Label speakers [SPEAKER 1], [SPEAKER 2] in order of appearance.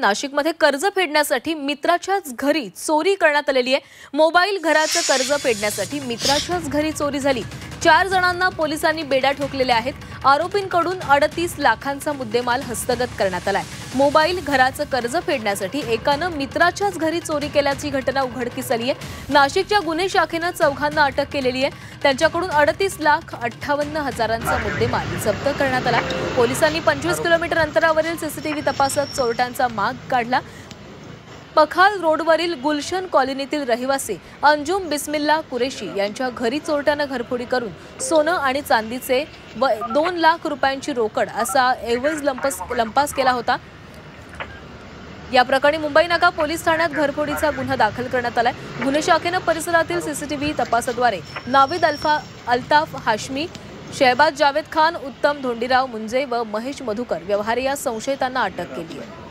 [SPEAKER 1] नाशिकमध्ये कर्ज फेडण्यासाठी मित्राच्याच घरी चोरी करण्यात आलेली आहे। मोबाईल घराचं कर्ज फेडण्यासाठी मित्राच्याच घरी चोरी झाली। 4 जणांना पोलिसांनी बेड्या ठोकलेल्या आहेत। आरोपींकडून 38 लाखांचा मुद्देमाल हस्तगत करण्यात आलाय। मोबाईल घराचं कर्ज फेडण्यासाठी एकानं मित्राच्याच घरी चोरी केल्याची घटना उघडकीस आली आहे। नाशिकच्या गुन्हे शाखेनं चौघांना अटक केलेली आहे। त्यांच्याकडून 38,58,000चा मुद्देमाल जप्त करण्यात आला। पोलिसांनी 25 किलोमीटर अंतरावरील सीसीटीव्ही तपासत चोरट्यांचा माग काढला। पखाल रोडवरील गुलशन कॉलनीतील रहिवासी अंजुम बिस्मिल्ला कुरेशी यांच्या घरी चोरट्यानं घरफोडी करून सोनं आणि चांदीचे व 2 लाख रुपयांची रोकड असा ऐवज लंपास केला होता। या प्रकरणी मुंबई नाका पोलीस ठाण्यात घरफोडीचा गुन्हा दाखल करण्यात आलाय। गुन्हे शाखेनं परिसरातील सीसीटीव्ही तपासाद्वारे नाविद अल्ताफ हाशमी, शहबाज जावेद खान, उत्तम धोंडीराव मुंजे व महेश मधुकर व्यवहारी या संशयितांना अटक केली आहे।